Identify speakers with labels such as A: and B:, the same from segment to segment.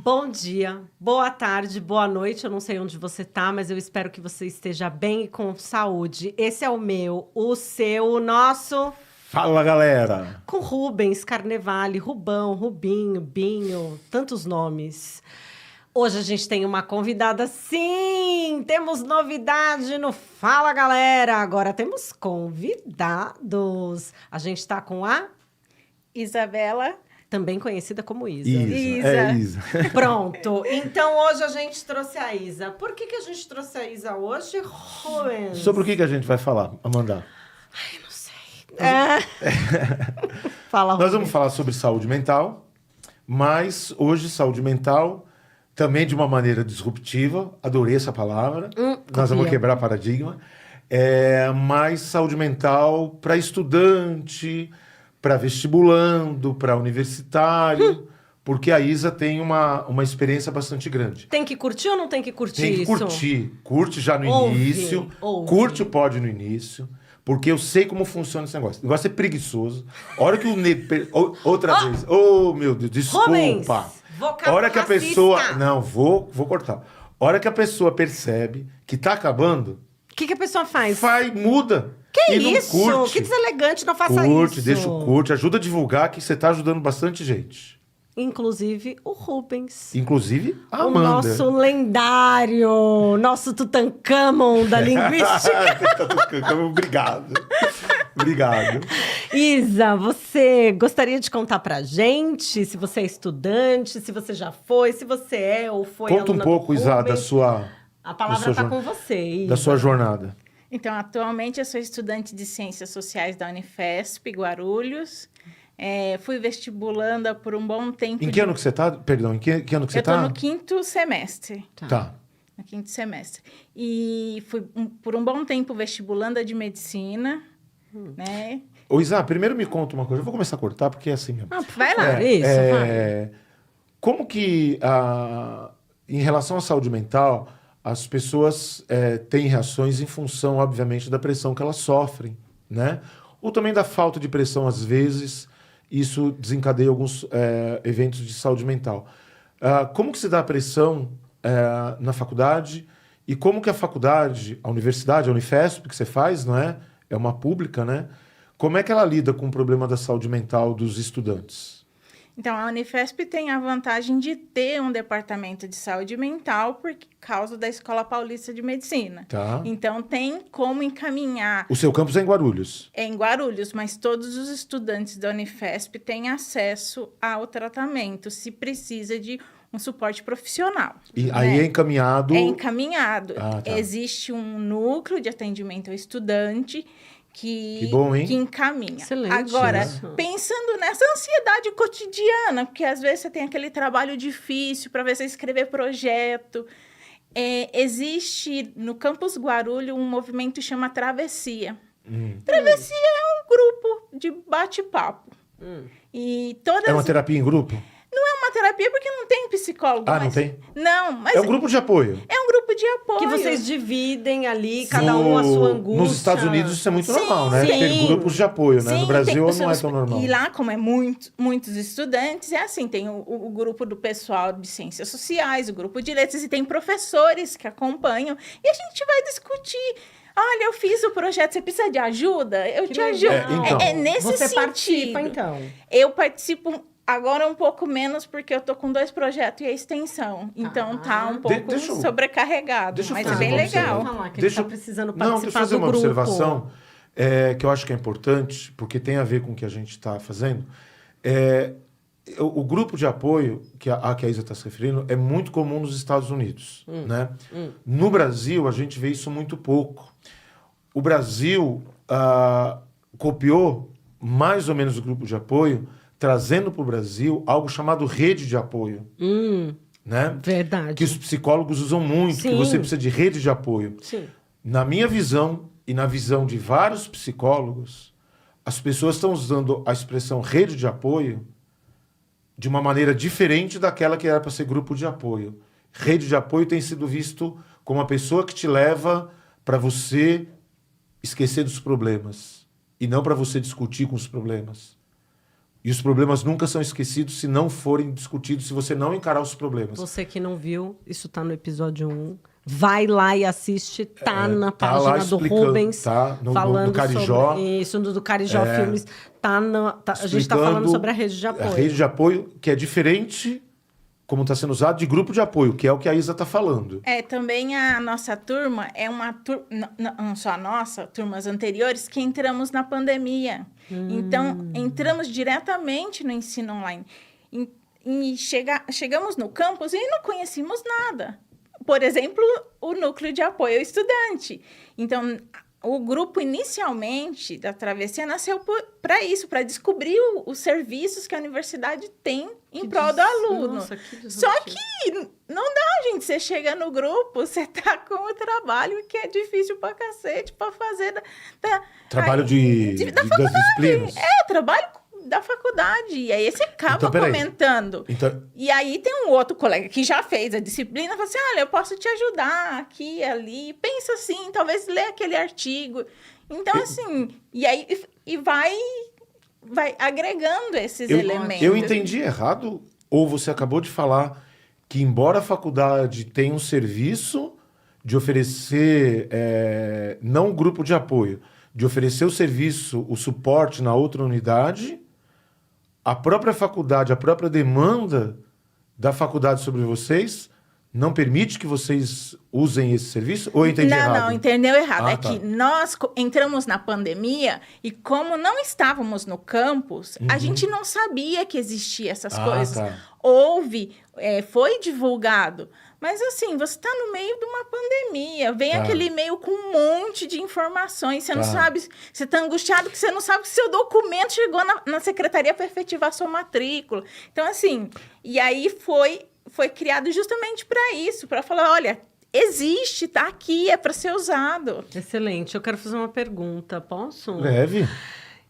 A: Bom dia, boa tarde, boa noite. Eu não sei onde você tá, mas eu espero que você esteja bem e com saúde. Esse é o meu, o seu, o nosso...
B: Fala, galera!
A: Com Rubens Carnevale, Rubão, Rubinho, Binho, tantos nomes. Hoje a gente tem uma convidada, sim! Temos novidade no Fala, galera! Agora temos convidados. A gente está com a...
C: Isabela.
A: Também conhecida como Isa.
C: Isa.
B: É Isa.
A: Pronto. Então, hoje a gente trouxe a Isa. Por que a gente trouxe a Isa hoje, Rubens?
B: Sobre o que a gente vai falar, Amanda?
A: Ai, não sei. Fala,
B: Nós
A: Rubens.
B: vamos falar sobre saúde mental, mas hoje saúde mental também de uma maneira disruptiva. Adorei essa palavra. Nós vamos quebrar paradigma. Mas saúde mental para estudante, para vestibulando, para universitário, porque a Isa tem uma experiência bastante grande.
A: Tem que curtir ou não tem que curtir
B: Tem que
A: isso?
B: curtir. Curte já no
A: Ouve,
B: início.
A: ouve.
B: Curte o pod no início. Porque eu sei como funciona esse negócio. O negócio é preguiçoso. A hora que o... Outra vez. Oh, meu Deus. Desculpa.
A: Rubens,
B: A
A: vocabulário
B: hora que a
A: racista.
B: pessoa... Não, vou cortar. A hora que a pessoa percebe que tá acabando,
A: O que a pessoa faz?
B: muda.
A: Que
B: e
A: isso?
B: Não curte.
A: Que deselegante, não faça
B: Curte,
A: isso.
B: deixa o curte. Ajuda a divulgar que você tá ajudando bastante gente.
A: Inclusive o Rubens.
B: Inclusive a
A: O
B: Amanda.
A: nosso lendário, nosso Tutankhamon da linguística.
B: Obrigado. Obrigado.
A: Isa, você gostaria de contar pra gente se você é estudante, se você já foi, se você é ou foi
B: Conta um
A: aluna
B: pouco,
A: do
B: Isa, da
A: Rubens.
B: sua...
A: A palavra
B: da sua
A: está com você, Isa.
B: Da sua jornada.
C: Então, atualmente eu sou estudante de Ciências Sociais da Unifesp, Guarulhos. Fui vestibulanda por um bom tempo.
B: Em que ano que você tá? Perdão, em que ano que você
C: Eu
B: tá?
C: estou no quinto semestre.
B: Tá.
C: No quinto semestre. E fui por um bom tempo vestibulanda de medicina, né?
B: Ô, Isa, primeiro me conta uma coisa. Eu vou começar a cortar, porque é assim mesmo.
C: Vai lá.
B: Como que, em relação à saúde mental, as pessoas têm reações em função, obviamente, da pressão que elas sofrem, né? Ou também da falta de pressão, às vezes, isso desencadeia alguns eventos de saúde mental. Como que se dá a pressão na faculdade? E como que a faculdade, a universidade, a Unifesp, que você faz, não é? É uma pública, né? Como é que ela lida com o problema da saúde mental dos estudantes?
C: Então, a Unifesp tem a vantagem de ter um departamento de saúde mental por causa da Escola Paulista de Medicina.
B: Tá.
C: Então, tem como encaminhar.
B: O seu campus é em Guarulhos.
C: É em Guarulhos, mas todos os estudantes da Unifesp têm acesso ao tratamento, se precisa de um suporte profissional.
B: E aí é encaminhado...
C: É encaminhado.
B: Ah, tá.
C: Existe um núcleo de atendimento ao estudante que
B: bom, hein?
C: encaminha.
A: Excelente
C: Agora,
A: isso.
C: pensando nessa ansiedade cotidiana, porque às vezes você tem aquele trabalho difícil para você escrever projeto, existe no Campus Guarulhos um movimento que chama Travessia. Travessia é um grupo de bate-papo. E todas...
B: É uma terapia em grupo?
C: Não é uma terapia porque não tem psicólogo.
B: Ah, não tem?
C: Não, mas...
B: É um grupo de apoio.
C: É um grupo de apoio.
A: Que vocês dividem ali, cada um a sua angústia.
B: Nos Estados Unidos isso é muito
C: Sim,
B: normal, né?
A: sim.
B: Ter grupos de apoio, né?
C: Sim,
B: No Brasil
C: tem
B: não é tão normal.
C: E lá, como é muitos estudantes, é assim, tem o grupo do pessoal de ciências sociais, o grupo de letras, e tem professores que acompanham, e a gente vai discutir. Olha, eu fiz o projeto, você precisa de ajuda? Eu te ajudo.
B: então.
C: É nesse
A: Você
C: sentido.
A: participa, então.
C: Eu participo agora um pouco menos, porque eu tô com 2 projetos e a extensão. Então tá um pouco
B: deixa eu-
C: sobrecarregado,
B: deixa eu
C: mas
B: fazer
C: é bem
B: uma
C: legal.
B: observação.
A: Falar que
B: Deixa
A: ele
B: eu-
A: tá precisando
B: Não, deixa eu
A: participar
B: fazer
A: do
B: uma
A: grupo.
B: observação que eu acho que é importante, porque tem a ver com o que a gente está fazendo. O grupo de apoio que a Isa está se referindo é muito comum nos Estados Unidos, né? No Brasil, a gente vê isso muito pouco. O Brasil copiou mais ou menos o grupo de apoio, trazendo para o Brasil algo chamado rede de apoio, né?
A: Verdade.
B: Que os psicólogos usam muito, que
A: Sim.
B: você precisa de rede de apoio.
A: Sim.
B: Na minha visão e na visão de vários psicólogos, as pessoas estão usando a expressão rede de apoio de uma maneira diferente daquela que era para ser grupo de apoio. Rede de apoio tem sido visto como uma pessoa que te leva para você esquecer dos problemas e não para você discutir com os problemas. E os problemas nunca são esquecidos se não forem discutidos, se você não encarar os problemas.
A: Você que não viu, isso tá no episódio 1. Vai lá e assiste, na
B: tá lá
A: página do
B: explicando,
A: Rubens.
B: tá? No
A: falando
B: Carijó.
A: sobre isso, do Carijó Filmes. A gente tá falando sobre a rede de apoio.
B: A rede de apoio, que é diferente, como está sendo usado, de grupo de apoio, que é o que a Isa está falando.
C: Também a nossa turma é uma turma, não só a nossa, turmas anteriores, que entramos na pandemia. Então, entramos diretamente no ensino online. Chegamos no campus e não conhecíamos nada. Por exemplo, o núcleo de apoio ao estudante. Então, o grupo, inicialmente, da Travessia, nasceu para isso, para descobrir os serviços que a universidade tem em prol do aluno.
A: Nossa, que
C: Só que não dá, gente. Você chega no grupo, você tá com o trabalho que é difícil pra cacete para fazer.
B: Trabalho das disciplinas?
C: Trabalho da faculdade. E aí você acaba
B: então,
C: comentando.
B: Então...
C: E aí tem um outro colega que já fez a disciplina e fala assim, olha, eu posso te ajudar aqui, ali. Pensa assim, talvez lê aquele artigo. Então, assim, e aí vai agregando esses elementos.
B: Eu entendi errado? Ou você acabou de falar que, embora a faculdade tenha um serviço de oferecer, não um grupo de apoio, de oferecer o serviço, o suporte na outra unidade, a própria faculdade, a própria demanda da faculdade sobre vocês não permite que vocês usem esse serviço? Ou eu entendi errado?
C: Não, entendeu errado.
B: Tá.
C: Que nós entramos na pandemia e como não estávamos no campus, a gente não sabia que existia essas coisas.
B: Tá.
C: Foi divulgado. Mas assim, você está no meio de uma pandemia, vem aquele e-mail com um monte de informações, você não sabe, você está angustiado que você não sabe que seu documento chegou na secretaria para efetivar sua matrícula. Então, assim, e aí foi criado justamente para isso, para falar, olha, existe, tá aqui, é para ser usado.
A: Excelente. Eu quero fazer uma pergunta, posso?
B: Leve.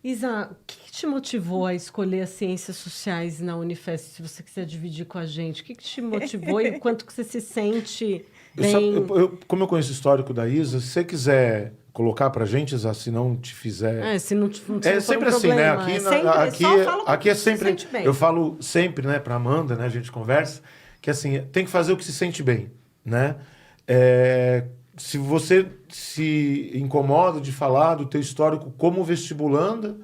A: Isa, o que te motivou a escolher as ciências sociais na Unifesp? Se você quiser dividir com a gente, o que te motivou e o quanto que você se sente bem?
B: Como eu conheço o histórico da Isa, se você quiser colocar pra gente, Isa, se não te fizer...
A: se não
B: é sempre assim, né? Aqui é sempre... Eu falo sempre, né, pra Amanda, né, a gente conversa, que assim, tem que fazer o que se sente bem, né? Se você se incomoda de falar do teu histórico como vestibulanda,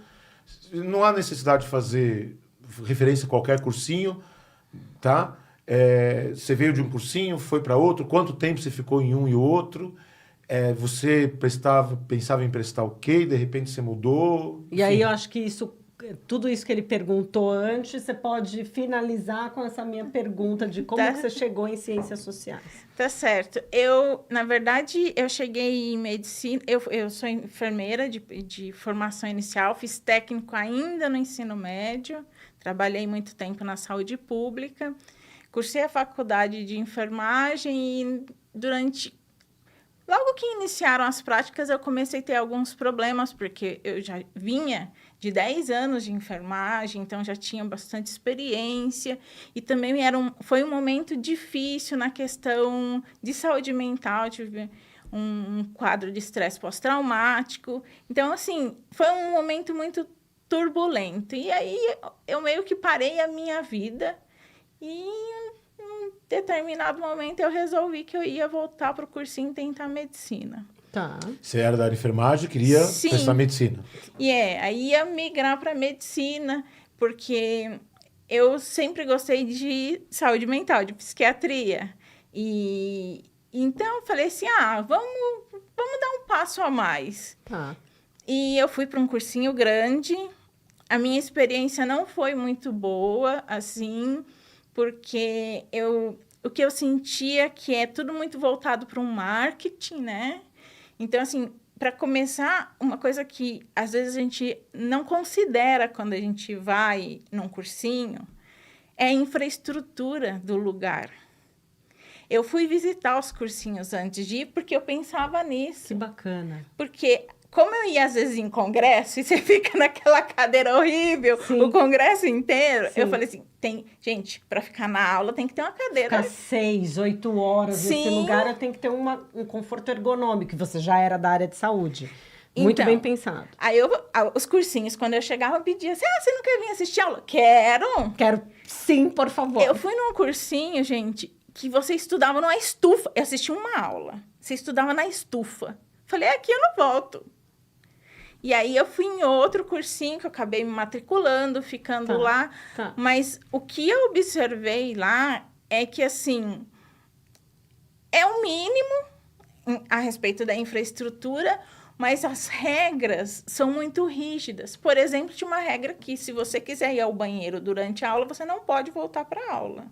B: não há necessidade de fazer referência a qualquer cursinho, tá? Você veio de um cursinho, foi para outro, quanto tempo você ficou em um e outro, você pensava em prestar o quê, e de repente você mudou.
A: E aí eu acho que tudo isso que ele perguntou antes, você pode finalizar com essa minha pergunta de como que você chegou em ciências sociais.
C: Tá certo. Na verdade, eu cheguei em medicina, eu sou enfermeira de formação inicial, fiz técnico ainda no ensino médio, trabalhei muito tempo na saúde pública, cursei a faculdade de enfermagem e logo que iniciaram as práticas, eu comecei a ter alguns problemas, porque eu já vinha de 10 anos de enfermagem, então já tinha bastante experiência, e também foi um momento difícil na questão de saúde mental, tive um quadro de estresse pós-traumático, então, assim, foi um momento muito turbulento, e aí eu meio que parei a minha vida, e em um determinado momento eu resolvi que eu ia voltar para o cursinho e tentar medicina.
A: Tá.
B: Você era da área de enfermagem, queria prestar medicina.
C: Aí ia migrar para medicina, porque eu sempre gostei de saúde mental, de psiquiatria. E então eu falei assim, vamos dar um passo a mais.
A: Tá.
C: E eu fui para um cursinho grande. A minha experiência não foi muito boa, assim, porque o que eu sentia que é tudo muito voltado para um marketing, né? Então, assim, para começar, uma coisa que às vezes a gente não considera quando a gente vai num cursinho é a infraestrutura do lugar. Eu fui visitar os cursinhos antes de ir porque eu pensava nisso.
A: Que bacana.
C: Porque como eu ia às vezes em congresso e você fica naquela cadeira horrível, o congresso inteiro, eu falei assim, gente, para ficar na aula tem que ter uma cadeira.
A: Ficar 6, 8 horas nesse lugar, tem que ter um conforto ergonômico, você já era da área de saúde. Muito
C: Então,
A: bem pensado.
C: Aí os cursinhos, quando eu chegava, eu pedia assim, você não quer vir assistir aula? Quero!
A: Quero sim, por favor.
C: Eu fui num cursinho, gente, que você estudava numa estufa. Eu assisti uma aula. Você estudava na estufa. Falei, aqui eu não volto. E aí eu fui em outro cursinho, que eu acabei me matriculando, ficando lá.
A: Tá.
C: Mas o que eu observei lá é que, assim, é o mínimo a respeito da infraestrutura, mas as regras são muito rígidas. Por exemplo, tinha uma regra que, se você quiser ir ao banheiro durante a aula, você não pode voltar para a aula.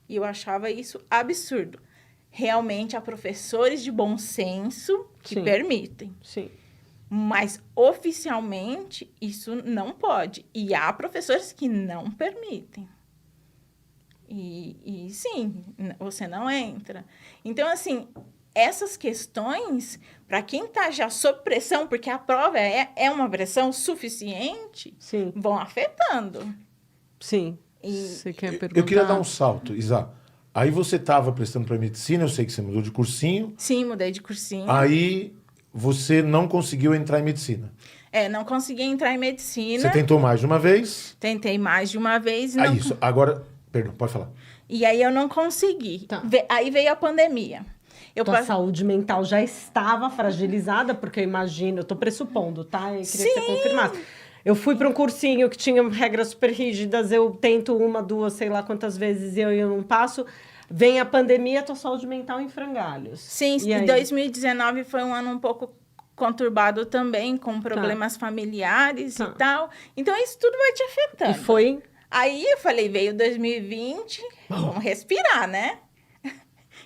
C: E eu achava isso absurdo. Realmente, há professores de bom senso que permitem.
A: Sim.
C: Mas, oficialmente, isso não pode. E há professores que não permitem. E sim, você não entra. Então, assim, essas questões, para quem está já sob pressão, porque a prova é uma pressão suficiente,
A: Sim.
C: vão afetando.
A: Sim. Você quer perguntar?
B: Eu queria dar um salto, Isa. Aí você estava prestando para medicina, eu sei que você mudou de cursinho.
C: Sim, mudei de cursinho.
B: Aí você não conseguiu entrar em medicina.
C: Não consegui entrar em medicina.
B: Você tentou mais de uma vez.
C: Tentei mais de uma vez.
B: Ah, isso. Agora, perdão, pode falar.
C: E aí eu não consegui.
A: Tá.
C: Aí veio a pandemia.
A: Tua saúde mental já estava fragilizada, porque eu imagino, eu tô pressupondo, tá? Eu queria que você confirmasse. Eu fui para um cursinho que tinha regras super rígidas, eu tento uma, duas, sei lá quantas vezes, e eu não passo. Vem a pandemia, tua saúde mental em frangalhos.
C: Sim, e 2019 foi um ano um pouco conturbado também, com problemas familiares e tal. Então, isso tudo vai te afetando.
A: E foi...
C: Aí, eu falei, veio 2020, vamos respirar, né?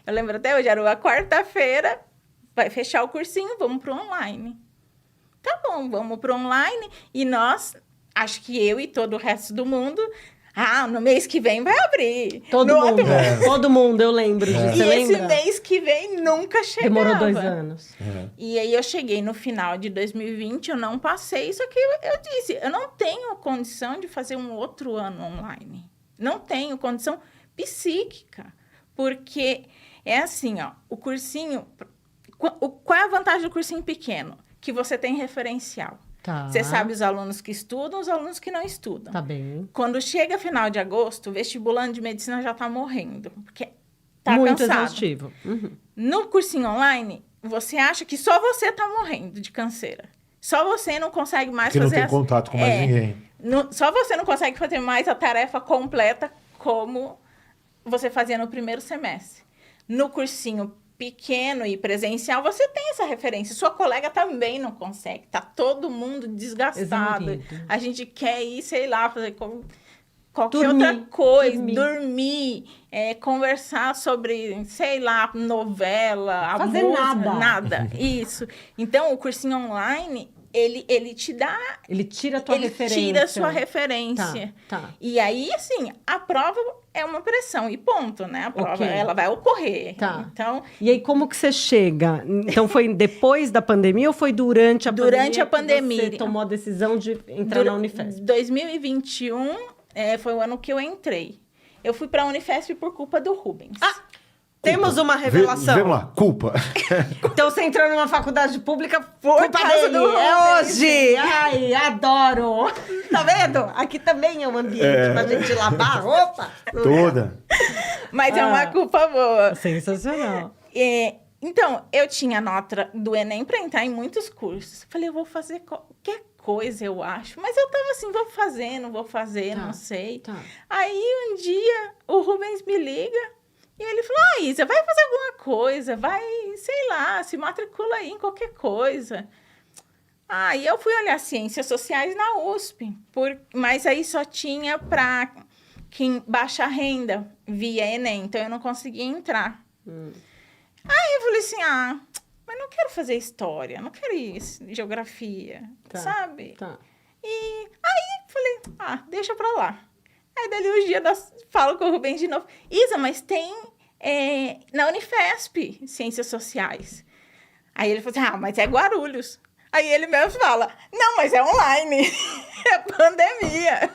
C: Eu lembro até hoje, era uma quarta-feira, vai fechar o cursinho, vamos para o online. Tá bom, vamos para o online. E nós, acho que eu e todo o resto do mundo, no mês que vem vai abrir.
A: Todo mundo, eu lembro disso.
C: E
A: Você
C: esse
A: lembra?
C: mês que vem nunca chegava.
A: Demorou 2 anos.
C: E aí eu cheguei no final de 2020, eu não passei, só que eu disse, eu não tenho condição de fazer um outro ano online. Não tenho condição psíquica. Porque é assim, o cursinho... Qual é a vantagem do cursinho pequeno? Que você tem referencial.
A: Tá.
C: Você sabe os alunos que estudam, os alunos que não estudam.
A: Tá bem.
C: Quando chega final de agosto, o vestibulando de medicina já tá morrendo. Porque tá
A: muito
C: cansado.
A: exaustivo.
C: No cursinho online, você acha que só você tá morrendo de canseira. Só você não consegue mais
B: Porque
C: fazer...
B: não tem contato com mais ninguém.
C: Só você não consegue fazer mais a tarefa completa como você fazia no primeiro semestre. No cursinho pequeno e presencial, você tem essa referência. Sua colega também não consegue. Tá todo mundo desgastado.
A: Exaurido.
C: A gente quer ir, sei lá, fazer qualquer outra coisa. Dormir. Conversar sobre, sei lá, novela,
A: fazer
C: música.
A: nada.
C: Isso. Então, o cursinho online... Ele te dá...
A: Ele tira a tua referência.
C: Ele tira a sua referência.
A: Tá.
C: E aí, assim, a prova é uma pressão. E ponto, né? A prova, ela vai ocorrer.
A: Tá.
C: Então...
A: E aí, como que você chega? Então, foi depois da pandemia ou foi durante a pandemia?
C: Durante a pandemia.
A: Que você tomou a decisão de entrar na Unifesp?
C: 2021 foi o ano que eu entrei. Eu fui para a Unifesp por culpa do Rubens.
A: Temos uma revelação.
B: Vamos lá, culpa.
A: Então, você entrou numa faculdade pública
C: Por
A: culpa
C: causa
A: dele.
C: do Rubens.
A: É hoje. Ai, adoro. Tá vendo? Aqui também é um ambiente pra gente lavar a roupa.
B: Toda.
C: Mas é uma culpa boa.
A: Sensacional.
C: Então, eu tinha nota do Enem para entrar em muitos cursos. Falei, eu vou fazer qualquer coisa, eu acho. Mas eu tava assim, vou fazer, não vou fazer, não sei.
A: Tá.
C: Aí, um dia, o Rubens me liga. E ele falou, Isa, vai fazer alguma coisa, vai, sei lá, se matricula aí em qualquer coisa. Aí eu fui olhar Ciências Sociais na USP, mas aí só tinha para quem baixa renda via Enem, então eu não conseguia entrar. Aí eu falei assim, mas não quero fazer história, não quero ir geografia, sabe?
A: Tá.
C: E aí falei, deixa pra lá. Aí, dali uns dias, nós falo com o Rubens de novo. Isa, mas tem na Unifesp Ciências Sociais. Aí ele falou assim, mas é Guarulhos. Aí ele mesmo fala, não, mas é online. É pandemia.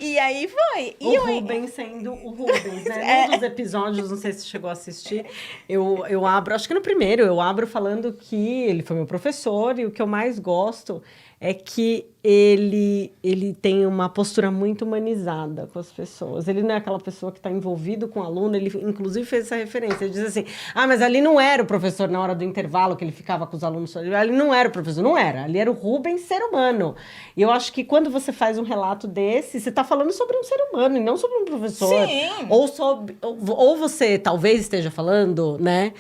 C: E aí foi.
A: O Rubens sendo o Rubens, né? Num dos episódios, não sei se chegou a assistir, eu abro, acho que no primeiro, eu abro falando que ele foi meu professor e o que eu mais gosto é que ele tem uma postura muito humanizada com as pessoas. Ele não é aquela pessoa que está envolvido com o aluno, ele inclusive fez essa referência. Ele diz assim, mas ali não era o professor na hora do intervalo que ele ficava com os alunos. Ali não era o professor, não era. Ali era o Rubens ser humano. E eu acho que quando você faz um relato desse, você está falando sobre um ser humano e não sobre um professor.
C: Sim.
A: Ou você talvez esteja falando, né?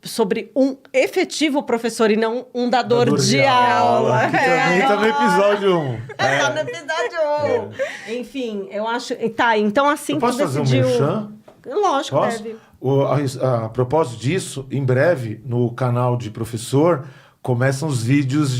A: Sobre um efetivo professor e não um dador de aula.
B: Que também tá no episódio 1.
A: Tá no episódio 1. Enfim, eu acho... Tá, então assim
B: eu posso
A: tu decidiu...
B: fazer um merchan?
A: Lógico,
B: Posso?
A: deve.
B: A propósito disso, em breve, no canal de professor, começam os vídeos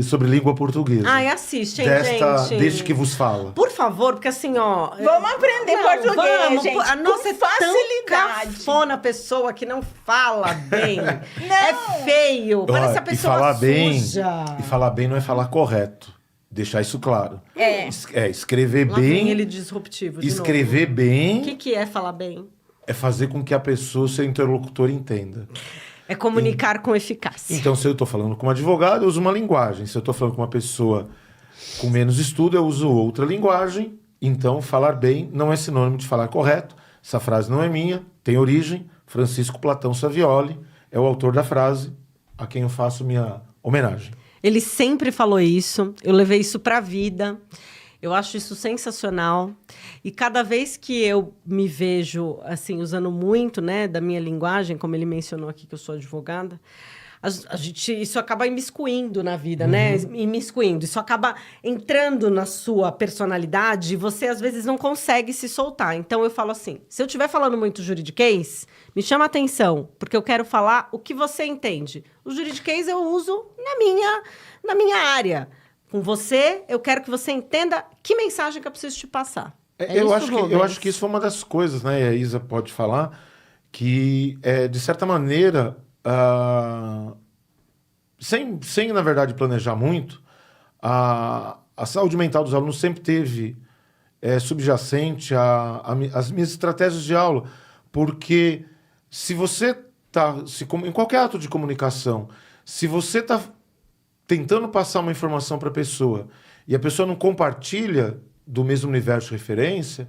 B: sobre língua portuguesa.
A: Ai, assiste, hein, gente?
B: Desde que vos fala.
A: Por favor, porque assim, ó...
C: Vamos aprender português, gente,
A: A nossa
C: com facilidade.
A: Tão cafona pessoa que não fala bem.
C: Não.
A: É feio, parece a pessoa
B: e falar
A: suja.
B: Bem, e falar bem não é falar correto. Deixar isso claro. Escrever
A: Lá
B: bem...
A: vem ele disruptivo de
B: escrever
A: novo.
B: bem...
A: O que é falar bem?
B: É fazer com que a pessoa, seu interlocutor, entenda.
A: É comunicar com eficácia.
B: Então, se eu estou falando com um advogado, eu uso uma linguagem. Se eu estou falando com uma pessoa com menos estudo, eu uso outra linguagem. Então, falar bem não é sinônimo de falar correto. Essa frase não é minha, tem origem. Francisco Platão Savioli é o autor da frase, a quem eu faço minha homenagem.
A: Ele sempre falou isso, eu levei isso para a vida. Eu acho isso sensacional. E cada vez que eu me vejo, assim, usando muito, né, da minha linguagem, como ele mencionou aqui que eu sou advogada, isso acaba imiscuindo na vida, né? Imiscuindo. Isso acaba entrando na sua personalidade e você, às vezes, não consegue se soltar. Então, eu falo assim, se eu estiver falando muito juridiquês, me chama atenção, porque eu quero falar o que você entende. O juridiquês eu uso na minha área. Com você, eu quero que você entenda que mensagem que eu preciso te passar.
B: Eu acho que isso foi uma das coisas, né? E a Isa pode falar, que, de certa maneira, sem, na verdade, planejar muito, a saúde mental dos alunos sempre teve subjacente às minhas estratégias de aula. Porque se você está... Em qualquer ato de comunicação, se você está tentando passar uma informação para a pessoa e a pessoa não compartilha do mesmo universo de referência,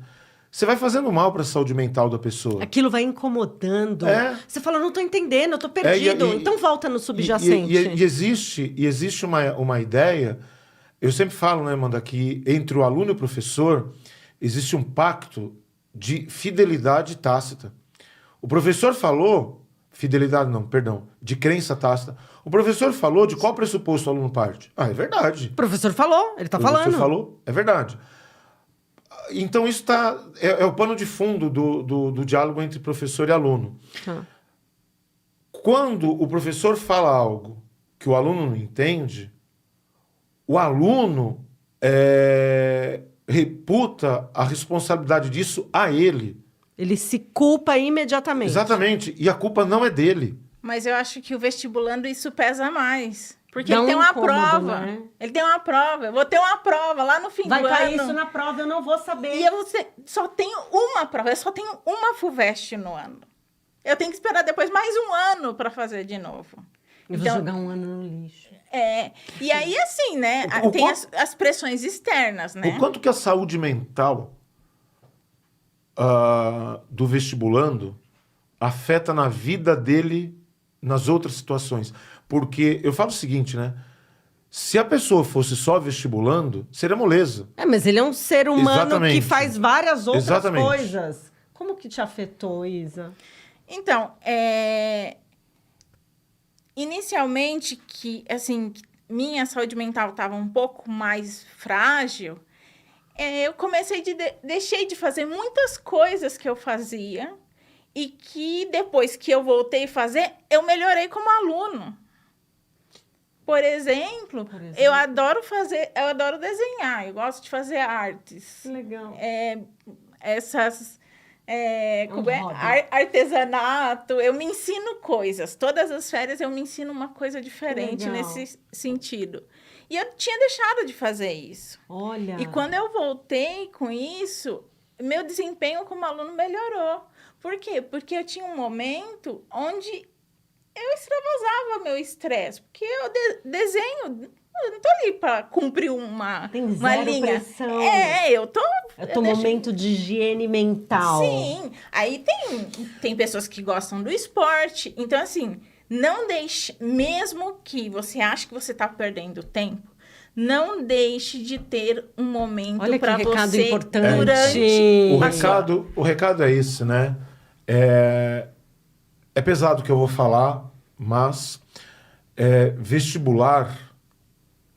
B: você vai fazendo mal para a saúde mental da pessoa.
A: Aquilo vai incomodando. Você fala, não estou entendendo, eu estou perdido. Então volta no subjacente.
B: E existe uma ideia, eu sempre falo, né, Amanda, que entre o aluno e o professor existe um pacto de fidelidade tácita. O professor falou... Fidelidade não, perdão. De crença tácita. O professor falou de qual pressuposto o aluno parte? É verdade.
A: O professor falou, ele está falando.
B: O professor falou, é verdade. Então, isso é o pano de fundo do diálogo entre professor e aluno. Quando o professor fala algo que o aluno não entende, o aluno reputa a responsabilidade disso a ele.
A: Ele se culpa imediatamente.
B: Exatamente. E a culpa não é dele.
C: Mas eu acho que o vestibulando isso pesa mais. Porque
A: Dá
C: ele tem
A: um
C: uma
A: incômodo,
C: prova.
A: né?
C: Ele tem uma prova. Eu vou ter uma prova lá no fim do ano.
A: Vai cair isso na prova, eu não vou saber.
C: E eu só tenho uma prova. Eu só tenho uma FUVEST no ano. Eu tenho que esperar depois mais um ano para fazer de novo.
A: Eu vou jogar um ano no lixo.
C: E aí, assim, né? Tem as pressões externas, né?
B: O quanto que a saúde mental do vestibulando afeta na vida dele nas outras situações. Porque eu falo o seguinte, né? Se a pessoa fosse só vestibulando, seria moleza.
A: Mas ele é um ser humano
B: Exatamente.
A: que faz várias outras
B: Exatamente.
A: coisas. Como que te afetou, Isa?
C: Então, inicialmente, minha saúde mental estava um pouco mais frágil, eu deixei de fazer muitas coisas que eu fazia e que depois que eu voltei a fazer, eu melhorei como aluno. Por exemplo, eu adoro desenhar, eu gosto de fazer artes.
A: Legal.
C: como é?
A: hobby.
C: Artesanato. Eu me ensino coisas. Todas as férias eu me ensino uma coisa diferente
A: Legal.
C: nesse sentido. E eu tinha deixado de fazer isso.
A: Olha.
C: E quando eu voltei com isso, meu desempenho como aluno melhorou. Por quê? Porque eu tinha um momento onde eu extravasava meu estresse. Porque eu desenho, eu não tô ali para cumprir uma
A: zero
C: linha.
A: pressão.
C: Eu tô...
A: É teu momento de higiene mental.
C: Sim. Aí tem pessoas que gostam do esporte. Então, assim, não deixe... Mesmo que você ache que você tá perdendo tempo, não deixe de ter um momento para você...
A: recado importante.
C: durante...
B: O recado é esse, né? É pesado o que eu vou falar, mas vestibular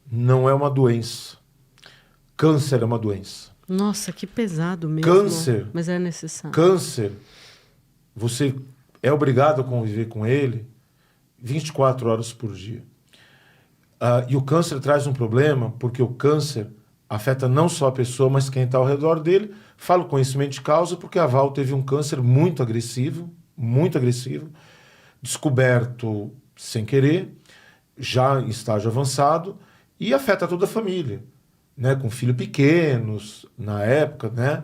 B: não é uma doença. Câncer é uma doença.
A: Nossa, que pesado mesmo.
B: Câncer.
A: Mas é necessário.
B: Câncer, você é obrigado a conviver com ele 24 horas por dia. E o câncer traz um problema, porque o câncer afeta não só a pessoa, mas quem está ao redor dele. Falo conhecimento de causa, porque a Val teve um câncer muito agressivo, descoberto sem querer, já em estágio avançado, e afeta toda a família, né? Com filhos pequenos, na época, né?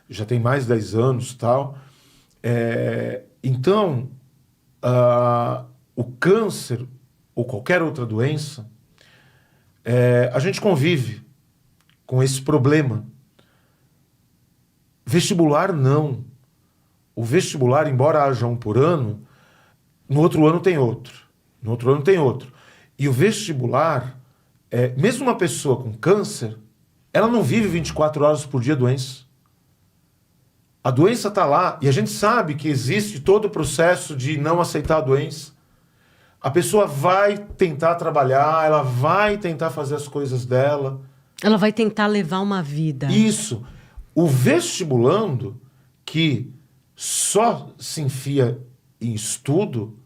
B: Já tem mais de 10 anos e tal. Então, o câncer, ou qualquer outra doença, a gente convive com esse problema. Vestibular, não. O vestibular, embora haja um por ano, no outro ano tem outro. No outro ano tem outro. E o vestibular, mesmo uma pessoa com câncer, ela não vive 24 horas por dia doença. A doença está lá, e a gente sabe que existe todo o processo de não aceitar a doença. A pessoa vai tentar trabalhar, ela vai tentar fazer as coisas dela.
A: Ela vai tentar levar uma vida.
B: Isso. O vestibulando, que só se enfia em estudo,